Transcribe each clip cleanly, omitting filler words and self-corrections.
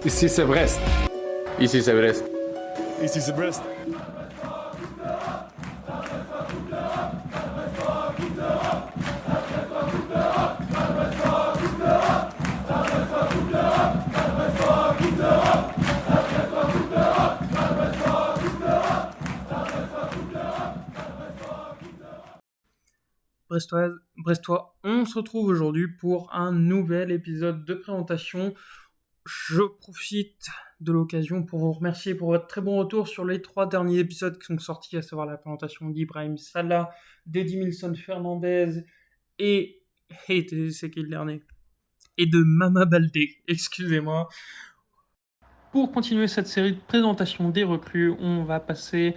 Ici c'est Brest. Ici c'est Brest. Ici c'est Brest. Brestois, on se retrouve aujourd'hui pour un nouvel épisode de présentation. Je profite de l'occasion pour vous remercier pour votre très bon retour sur les 3 derniers épisodes qui sont sortis, à savoir la présentation d'Ibrahim Salah, d'Edimilson Fernandez et c'est qui le dernier et de Mama Baldé, excusez-moi. Pour continuer cette série de présentations des recrues, on va passer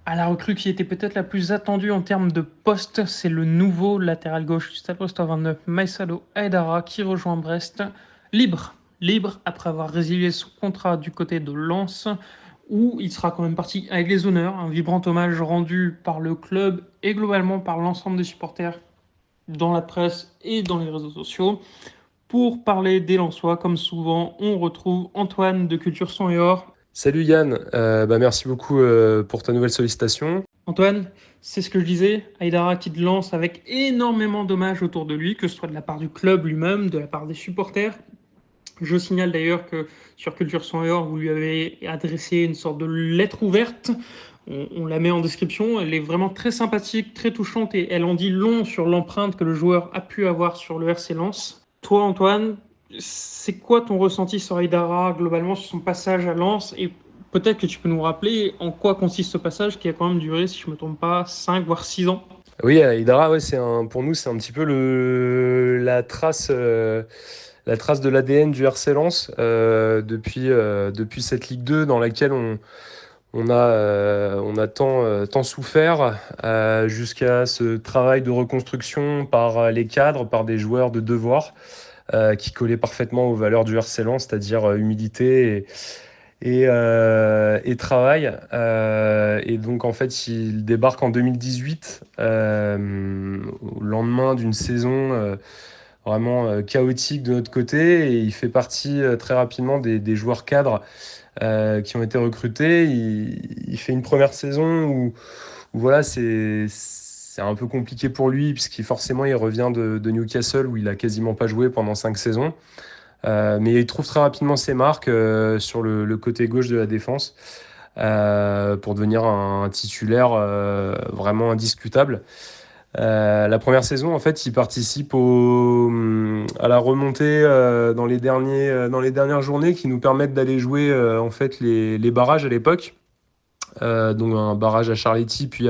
à la recrue qui était peut-être la plus attendue en termes de poste. C'est le nouveau latéral gauche du Stade Brestois 29, Maïsado Aïdara, qui rejoint Brest libre après avoir résilié son contrat du côté de Lens, où il sera quand même parti avec les honneurs. Un vibrant hommage rendu par le club et globalement par l'ensemble des supporters dans la presse et dans les réseaux sociaux. Pour parler des Lensois, comme souvent, on retrouve Antoine de Culture Son et Or. Salut Yann, merci beaucoup pour ta nouvelle sollicitation. Antoine, c'est ce que je disais, Aïdara qui te lance avec énormément d'hommages autour de lui, que ce soit de la part du club lui-même, de la part des supporters. Je signale d'ailleurs que sur Culture Son et Or, vous lui avez adressé une sorte de lettre ouverte. On la met en description. Elle est vraiment très sympathique, très touchante et elle en dit long sur l'empreinte que le joueur a pu avoir sur le RC Lens. Toi, Antoine, c'est quoi ton ressenti sur Aïdara, globalement, sur son passage à Lens? Et peut-être que tu peux nous rappeler en quoi consiste ce passage qui a quand même duré, si je ne me trompe pas, 5 voire 6 ans. Oui, Idara, ouais, pour nous, c'est un petit peu la trace de l'ADN du RC Lens depuis cette Ligue 2 dans laquelle on a tant souffert jusqu'à ce travail de reconstruction par les cadres, par des joueurs de devoir qui collaient parfaitement aux valeurs du RC Lens, c'est-à-dire humilité et travail. Et donc, en fait, il débarque en 2018, au lendemain d'une saison vraiment chaotique de notre côté. Et il fait partie très rapidement des joueurs cadres qui ont été recrutés. Il fait une première saison où voilà, c'est un peu compliqué pour lui, puisqu'il forcément il revient de Newcastle, où il a quasiment pas joué pendant 5 saisons. Mais il trouve très rapidement ses marques sur le côté gauche de la défense pour devenir un titulaire vraiment indiscutable. La première saison, en fait, il participe à la remontée dans les dernières journées qui nous permettent d'aller jouer en fait les barrages à l'époque. Donc un barrage à Charletti, puis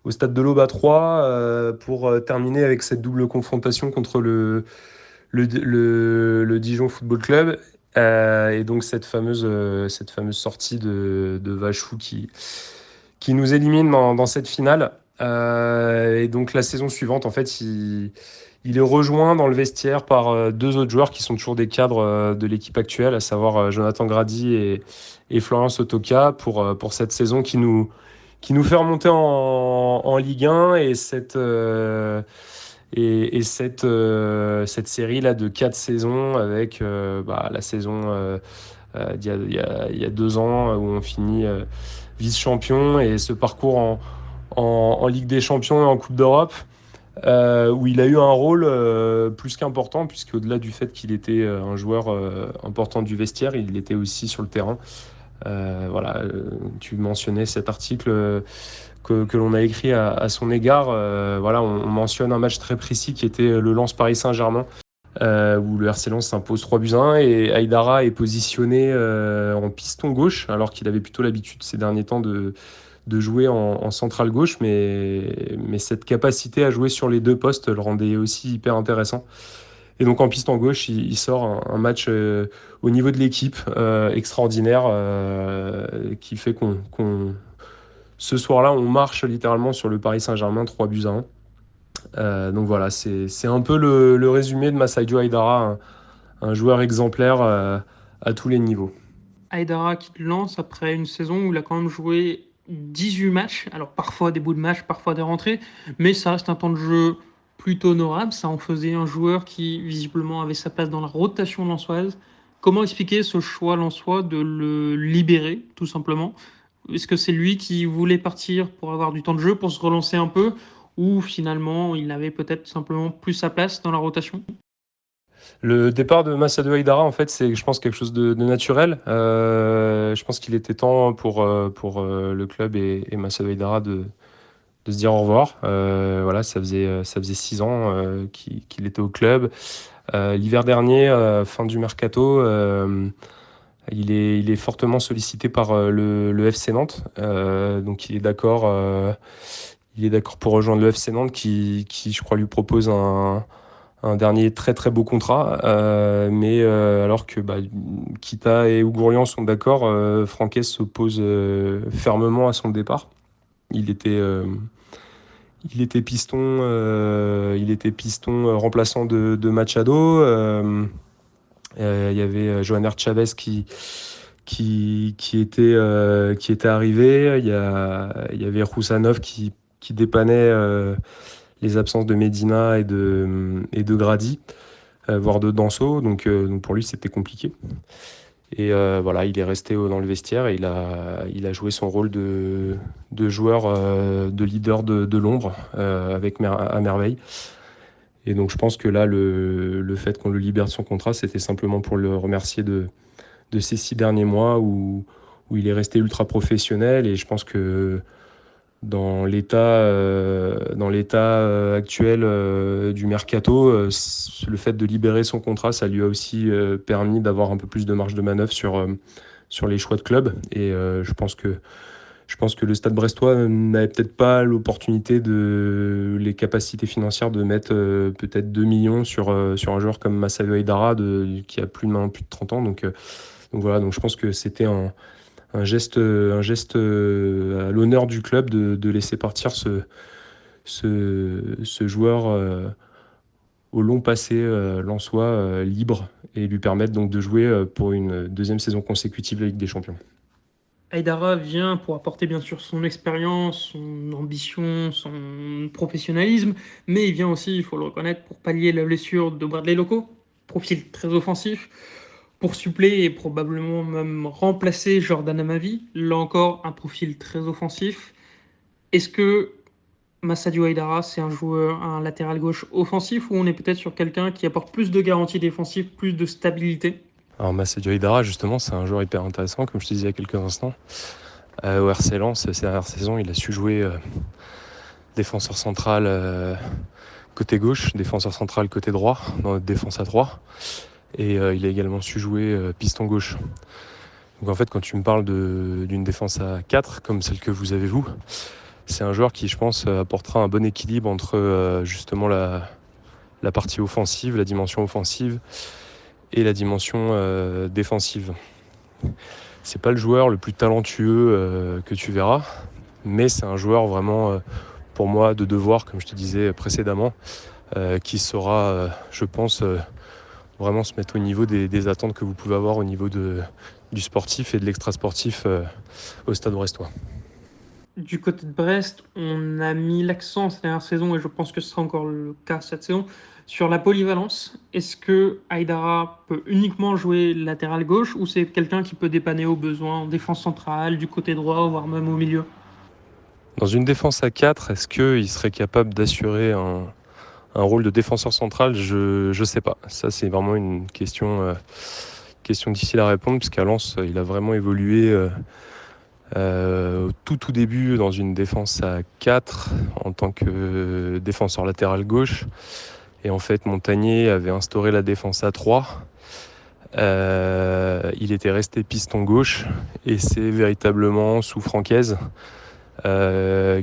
au stade de l'Aube à 3 pour terminer avec cette double confrontation contre le Dijon Football Club. Et donc cette fameuse sortie de Vachou qui nous élimine dans cette finale. Et donc la saison suivante, en fait, il est rejoint dans le vestiaire par 2 autres joueurs qui sont toujours des cadres de l'équipe actuelle, à savoir Jonathan Grady et Florian Sotoka pour cette saison qui nous fait remonter en Ligue 1 cette série là de 4 saisons avec la saison il y a 2 ans où on finit vice-champion, et ce parcours en Ligue des Champions et en Coupe d'Europe où il a eu un rôle plus qu'important, puisqu'au-delà du fait qu'il était un joueur important du vestiaire, il était aussi sur le terrain. Tu mentionnais cet article que l'on a écrit à son égard. On mentionne un match très précis qui était le Lens Paris Saint-Germain, où le RC Lens s'impose 3-1, et Aïdara est positionné en piston gauche, alors qu'il avait plutôt l'habitude ces derniers temps de jouer en centrale gauche, mais cette capacité à jouer sur les 2 postes le rendait aussi hyper intéressant. Et donc en piston gauche, il sort un match au niveau de l'équipe extraordinaire, qui fait ce soir-là, on marche littéralement sur le Paris Saint-Germain 3-1. Donc voilà, c'est un peu le résumé de Massadio Aïdara, un joueur exemplaire à tous les niveaux. Aïdara qui te lance après une saison où il a quand même joué 18 matchs. Alors parfois des bouts de match, parfois des rentrées, mais ça reste un temps de jeu plutôt honorable. Ça en faisait un joueur qui visiblement avait sa place dans la rotation lensoise. Comment expliquer ce choix lensois de le libérer, tout simplement? Est-ce que c'est lui qui voulait partir pour avoir du temps de jeu, pour se relancer un peu, ou finalement il avait peut-être simplement plus sa place dans la rotation? Le départ de Massadou Haïdara, en fait, c'est, je pense, quelque chose de naturel. Je pense qu'il était temps pour le club et Massadou Haïdara de se dire au revoir. Voilà, ça faisait 6 ans qu'il était au club. L'hiver dernier, fin du mercato, il est fortement sollicité par le FC Nantes. Donc il est d'accord pour rejoindre le FC Nantes qui, je crois, lui propose un dernier très très beau contrat. Mais alors que Kita et Ougourian sont d'accord, Franquès s'oppose fermement à son départ. Il était, euh, il était piston remplaçant de Machado. Il y avait Johanner Chavez qui était arrivé. Il y avait Roussanov qui dépannait les absences de Medina et de Grady, voire de Danso. Donc pour lui, c'était compliqué. Et voilà, il est resté dans le vestiaire et il a joué son rôle de joueur, de leader de l'ombre à merveille. Et donc je pense que là, le fait qu'on le libère de son contrat, c'était simplement pour le remercier de ces 6 derniers mois où il est resté ultra professionnel. Et je pense que dans l'état actuel du mercato, le fait de libérer son contrat, ça lui a aussi permis d'avoir un peu plus de marge de manœuvre sur les choix de club. Et je pense que le Stade brestois n'avait peut-être pas l'opportunité les capacités financières de mettre peut-être 2 millions sur un joueur comme Massayo Haïdara qui a maintenant plus de 30 ans. Donc voilà, donc je pense que c'était un geste à l'honneur du club de laisser partir ce joueur au long passé lensois libre et lui permettre donc de jouer pour une deuxième saison consécutive la Ligue des Champions. Haïdara vient pour apporter bien sûr son expérience, son ambition, son professionnalisme, mais il vient aussi, il faut le reconnaître, pour pallier la blessure de Bradley Loco, profil très offensif, pour suppléer et probablement même remplacer Jordan Amavi, là encore un profil très offensif. Est-ce que Massadio Haïdara, c'est un latéral gauche offensif ou on est peut-être sur quelqu'un qui apporte plus de garanties défensives, plus de stabilité? Alors Massadio Haïdara, justement, c'est un joueur hyper intéressant, comme je te disais il y a quelques instants. Au RC Lens, ces dernières saisons, il a su jouer défenseur central côté gauche, défenseur central côté droit, dans notre défense à 3. Et il a également su jouer piston gauche. Donc en fait, quand tu me parles d'une défense à 4, comme celle que vous avez vous, c'est un joueur qui, je pense, apportera un bon équilibre entre justement la partie offensive, la dimension offensive et la dimension défensive. C'est pas le joueur le plus talentueux que tu verras, mais c'est un joueur vraiment, pour moi, de devoir, comme je te disais précédemment, qui saura, je pense, vraiment se mettre au niveau des attentes que vous pouvez avoir au niveau du sportif et de l'extra-sportif au Stade brestois. Du côté de Brest, on a mis l'accent cette dernière saison, et je pense que ce sera encore le cas cette saison, sur la polyvalence. Est-ce que Haïdara peut uniquement jouer latéral gauche ou c'est quelqu'un qui peut dépanner au besoin en défense centrale, du côté droit, voire même au milieu? Dans une défense à 4, est-ce qu'il serait capable d'assurer un rôle de défenseur central? Je sais pas. Ça, c'est vraiment une question difficile à répondre, puisqu'à Lens, il a vraiment évolué au tout début dans une défense à 4 en tant que défenseur latéral gauche. Et en fait, Montagnier avait instauré la défense à 3. Il était resté piston gauche et c'est véritablement sous Franquès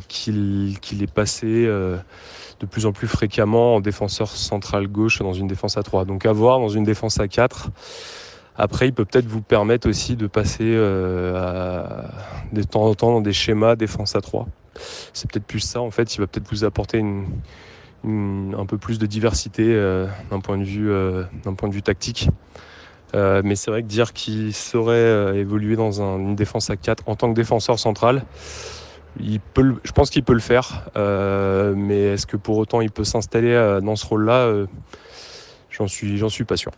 qu'il est passé de plus en plus fréquemment en défenseur central gauche dans une défense à 3. Donc à voir dans une défense à 4. Après, il peut peut-être vous permettre aussi de passer de temps en temps dans des schémas défense à 3. C'est peut-être plus ça, en fait. Il va peut-être vous apporter un peu plus de diversité d'un point de vue tactique. Mais c'est vrai que dire qu'il saurait évoluer dans une défense à 4 en tant que défenseur central, je pense qu'il peut le faire. Mais est-ce que pour autant il peut s'installer dans ce rôle-là, j'en suis pas sûr.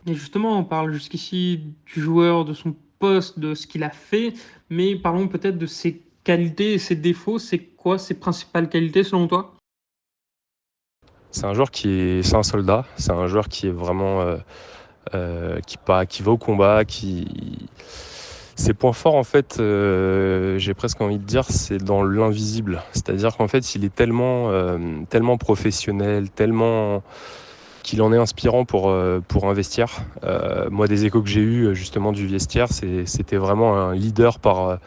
Et justement, on parle jusqu'ici du joueur, de son poste, de ce qu'il a fait, mais parlons peut-être de ses qualités et ses défauts. C'est quoi ses principales qualités selon toi? C'est un joueur c'est un soldat. C'est un joueur qui est vraiment qui va au combat, Ses points forts, en fait, j'ai presque envie de dire, c'est dans l'invisible. C'est-à-dire qu'en fait, il est tellement professionnel, tellement qu'il en est inspirant pour un vestiaire. Moi, des échos que j'ai eus justement du vestiaire, c'était vraiment un leader par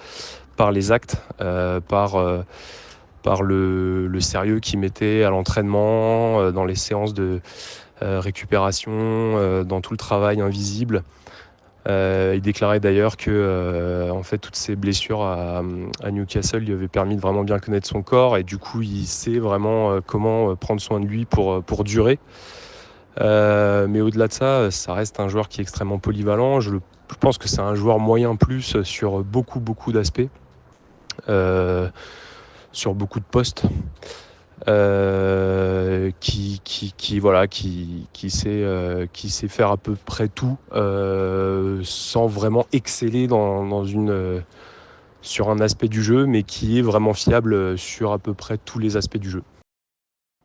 les actes, par le sérieux qu'il mettait à l'entraînement, dans les séances de récupération, dans tout le travail invisible. Il déclarait d'ailleurs que en fait, toutes ces blessures à Newcastle lui avaient permis de vraiment bien connaître son corps et du coup il sait vraiment comment prendre soin de lui pour durer. Mais au-delà de ça, ça reste un joueur qui est extrêmement polyvalent. Je pense que c'est un joueur moyen plus sur beaucoup d'aspects, sur beaucoup de postes. Voilà, qui sait faire à peu près tout sans vraiment exceller sur un aspect du jeu, mais qui est vraiment fiable sur à peu près tous les aspects du jeu.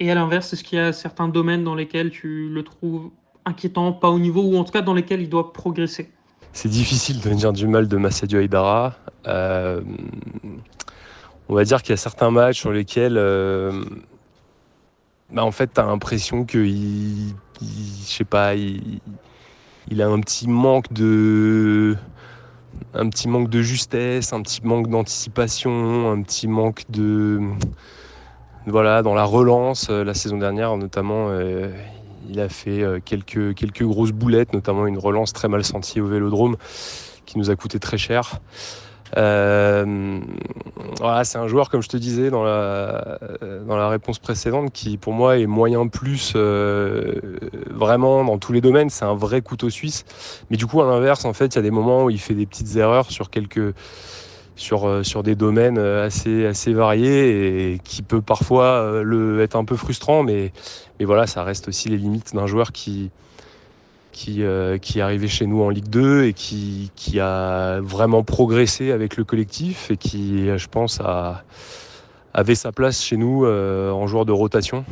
Et à l'inverse, est-ce qu'il y a certains domaines dans lesquels tu le trouves inquiétant, pas au niveau, ou en tout cas dans lesquels il doit progresser? C'est difficile de dire du mal de Massadio Haidara. On va dire qu'il y a certains matchs sur lesquels en fait, tu as l'impression qu'il je sais pas, il a un petit manque de justesse, un petit manque d'anticipation, un petit manque voilà, dans la relance. La saison dernière, notamment, il a fait quelques grosses boulettes, notamment une relance très mal sentie au Vélodrome qui nous a coûté très cher. Voilà, c'est un joueur, comme je te disais dans la réponse précédente, qui pour moi est moyen plus vraiment dans tous les domaines. C'est un vrai couteau suisse. Mais du coup, à l'inverse, en fait, il y a des moments où il fait des petites erreurs sur des domaines assez variés et qui peut parfois être un peu frustrant. Mais voilà, ça reste aussi les limites d'un joueur qui est arrivé chez nous en Ligue 2 et qui a vraiment progressé avec le collectif et qui, je pense, avait sa place chez nous en joueur de rotation.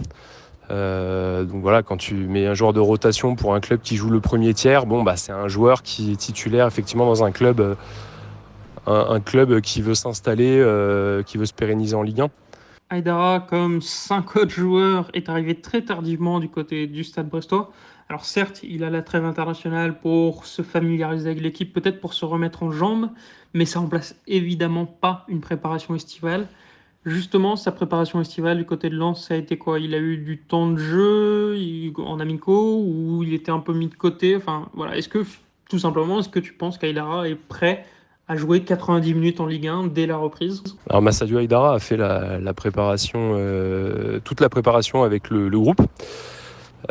Donc voilà, quand tu mets un joueur de rotation pour un club qui joue le premier tiers, c'est un joueur qui est titulaire effectivement dans un club, un club qui veut s'installer, qui veut se pérenniser en Ligue 1. Haidara, comme 5 autres joueurs, est arrivé très tardivement du côté du Stade Brestois. Alors certes, il a la trêve internationale pour se familiariser avec l'équipe, peut-être pour se remettre en jambes, mais ça remplace évidemment pas une préparation estivale. Justement, sa préparation estivale du côté de Lens, ça a été quoi? Il a eu du temps de jeu en amicaux ou il était un peu mis de côté? Enfin, voilà. Tout simplement, est-ce que tu penses qu'Aïdara est prêt à jouer 90 minutes en Ligue 1 dès la reprise? Alors Massadio Haidara a fait la préparation, toute la préparation avec le groupe.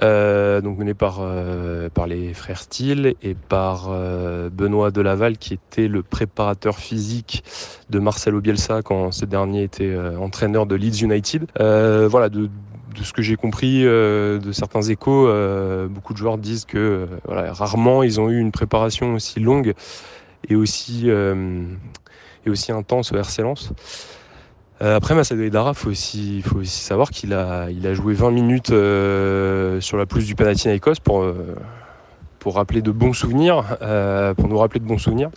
Donc mené par les frères Steele et par Benoît Delaval, qui était le préparateur physique de Marcelo Bielsa quand ce dernier était entraîneur de Leeds United. Voilà, de ce que j'ai compris de certains échos, beaucoup de joueurs disent que voilà, rarement ils ont eu une préparation aussi longue et aussi intense au RC Lens. Après Massadio Haidara, il faut aussi savoir qu'il a joué 20 minutes sur la pelouse du Panathinaikos pour rappeler de bons souvenirs, pour nous rappeler de bons souvenirs.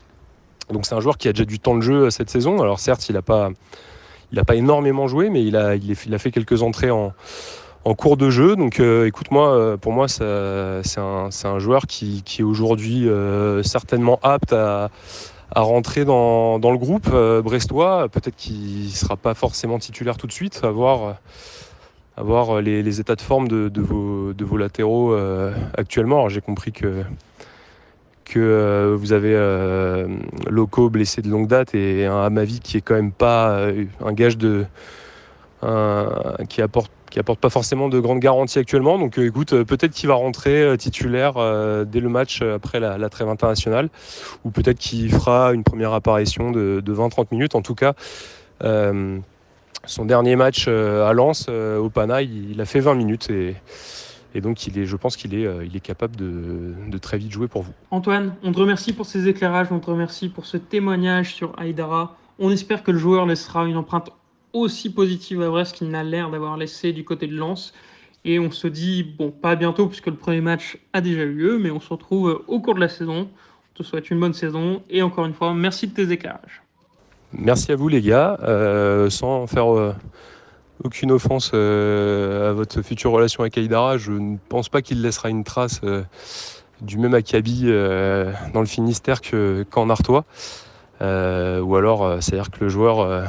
Donc c'est un joueur qui a déjà du temps de jeu cette saison. Alors certes, il n'a pas énormément joué, mais il a fait quelques entrées en cours de jeu. Donc écoute, pour moi, c'est un joueur qui est aujourd'hui certainement apte à rentrer dans le groupe brestois. Peut-être qu'il ne sera pas forcément titulaire tout de suite, à voir les états de forme de vos latéraux actuellement. Alors, j'ai compris que vous avez Loco blessé de longue date et un Amavi qui est quand même pas un gage qui apporte pas forcément de grandes garanties actuellement. Donc écoute, peut-être qu'il va rentrer titulaire dès le match après la trêve internationale, ou peut-être qu'il fera une première apparition de 20-30 minutes. En tout cas, son dernier match à Lens, au Pana, il a fait 20 minutes. Et Et donc, je pense qu'il est capable de très vite jouer pour vous. Antoine, on te remercie pour ces éclairages, on te remercie pour ce témoignage sur Aïdara. On espère que le joueur laissera une empreinte aussi positive à Brest qu'il n'a l'air d'avoir laissé du côté de Lens. Et on se dit, bon, pas à bientôt puisque le premier match a déjà eu lieu, mais on se retrouve au cours de la saison. On te souhaite une bonne saison et encore une fois, merci de tes éclairages. Merci à vous les gars, sans faire aucune offense à votre future relation avec Aïdara, je ne pense pas qu'il laissera une trace du même acabit dans le Finistère qu'en Artois. Ou alors, c'est-à-dire que le joueur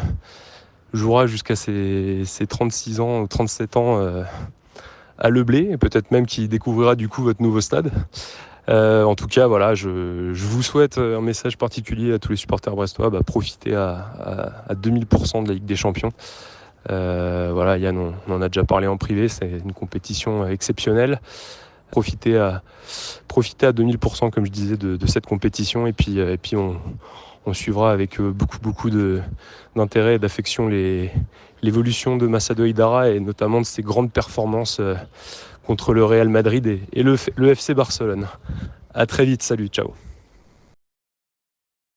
jouera jusqu'à ses 36 ans ou 37 ans à Le Blé, et peut-être même qu'il découvrira du coup votre nouveau stade. En tout cas, voilà, je vous souhaite un message particulier à tous les supporters brestois, profitez à 2000% de la Ligue des Champions. Voilà, Yann, on en a déjà parlé en privé, c'est une compétition exceptionnelle. Profitez à 2000%, comme je disais, de cette compétition, et puis on suivra avec beaucoup d'intérêt et d'affection l'évolution de Massado Aïdara, et notamment de ses grandes performances contre le Real Madrid et le FC Barcelone. À très vite, salut, ciao.